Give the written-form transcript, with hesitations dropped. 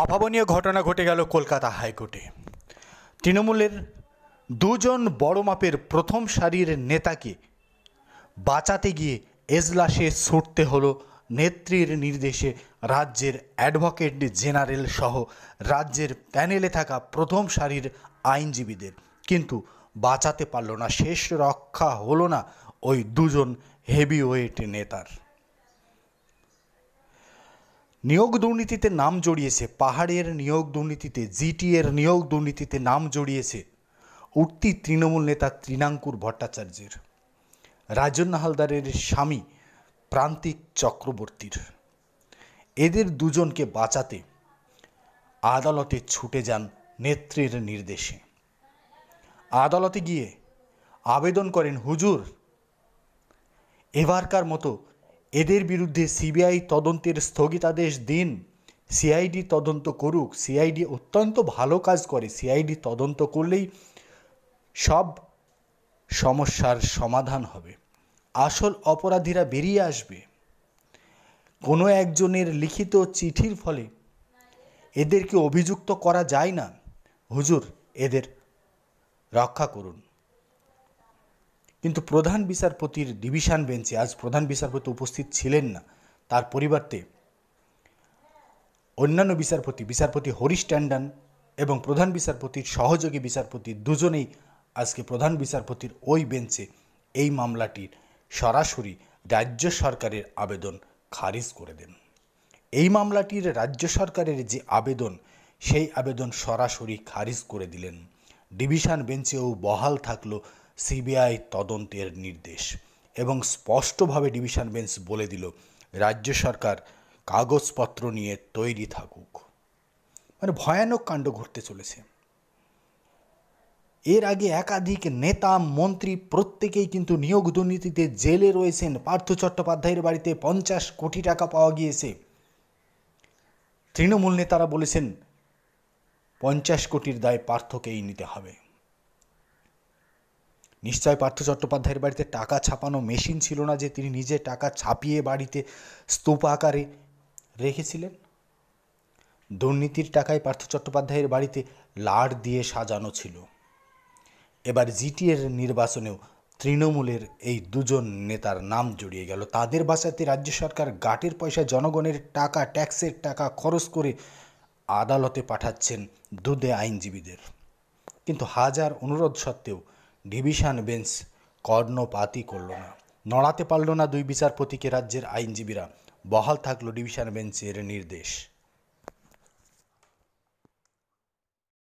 অভাবনীয় ঘটনা ঘটে গেল কলকাতা হাইকোর্টে। তৃণমূলের দুজন বড় মাপের প্রথম সারির নেতাকে বাঁচাতে গিয়ে এজলাসে ছুটতে হলো নেত্রীর নির্দেশে রাজ্যের অ্যাডভোকেট জেনারেল সহ রাজ্যের প্যানেলে থাকা প্রথম সারির আইনজীবীদের, কিন্তু বাঁচাতে পারল না, শেষ রক্ষা হলো না ওই দুজন হেভিওয়েট নেতার। নিয়োগ দুর্নীতিতে নাম জড়িয়েছে, পাহাড়ের নিয়োগ দুর্নীতিতে, জিটি এর নিয়োগ দুর্নীতিতে নাম জড়িয়েছে উঠতি তৃণমূল নেতা তৃণাঙ্কুর ভট্টাচার্যের, রাজন হালদারের স্বামী প্রান্তিক চক্রবর্তীর। এদের দুজনকে বাঁচাতে আদালতে ছুটে যান নেত্রীর নির্দেশে। আদালতে গিয়ে আবেদন করেন, হুজুর এবারকার মতো এদের বিরুদ্ধে সিবিআই তদন্তের স্থগিতাদেশ দিন, সিআইডি তদন্ত করুক, সিআইডি অত্যন্ত ভালো কাজ করে, সিআইডি তদন্ত করলেই সব সমস্যার সমাধান হবে, আসল অপরাধীরা বেরিয়ে আসবে। কোনো একজনের লিখিত চিঠির ফলে এদেরকে অভিযুক্ত করা যায় না, হুজুর এদের রক্ষা করুন। কিন্তু প্রধান বিচারপতির ডিভিশন বেঞ্চে আজ প্রধান বিচারপতি উপস্থিত ছিলেন না, তার পরিবর্তে অন্যান্য বিচারপতি হরিশ ট্যান্ডন এবং প্রধান বিচারপতির সহযোগী বিচারপতি দুজনেই আজকে প্রধান বিচারপতির ওই বেঞ্চে এই মামলাটির সরাসরি রাজ্য সরকারের আবেদন খারিজ করে দেন। এই মামলাটির রাজ্য সরকারের যে আবেদন, সেই আবেদন সরাসরি খারিজ করে দিলেন। ডিভিশন বেঞ্চেও বহাল থাকলো সিবিআই তদন্তের নির্দেশ এবং স্পষ্টভাবে ডিভিশন বেঞ্চ বলে দিল, রাজ্য সরকার কাগজপত্র নিয়ে তৈরি থাকুক। মানে ভয়ানক কাণ্ড ঘটতে চলেছে। এর আগে একাধিক নেতা মন্ত্রী প্রত্যেকেই কিন্তু নিয়োগ দুর্নীতিতে জেলে রয়েছেন। পার্থ চট্টোপাধ্যায়ের বাড়িতে 50 কোটি টাকা পাওয়া গিয়েছে। তৃণমূল নেতারা বলেছেন 50 কোটির দায় পার্থকেই নিতে হবে। নিশ্চয় পার্থ চট্টোপাধ্যায়ের বাড়িতে টাকা ছাপানো মেশিন ছিল না যে তিনি নিজে টাকা ছাপিয়ে বাড়িতে স্তূপ আকারে রেখেছিলেন। দুর্নীতির টাকায় পার্থ চট্টোপাধ্যায়ের বাড়িতে লাড় দিয়ে সাজানো ছিল। এবার জিটিএর নির্বাচনেও তৃণমূলের এই দুজন নেতার নাম জড়িয়ে গেল। তাদের বাঁচাতে রাজ্য সরকার গাটের পয়সা, জনগণের টাকা, ট্যাক্সের টাকা খরচ করে আদালতে পাঠাচ্ছেন দুদে আইনজীবীদের। কিন্তু হাজার অনুরোধ সত্ত্বেও ডিভিশন বেঞ্চ কর্ণপাতই করল না, নড়াতে পারল না দুই বিচারপতিকে রাজ্যের আইনজীবীরা। বহাল থাকলো ডিভিশন বেঞ্চের নির্দেশ।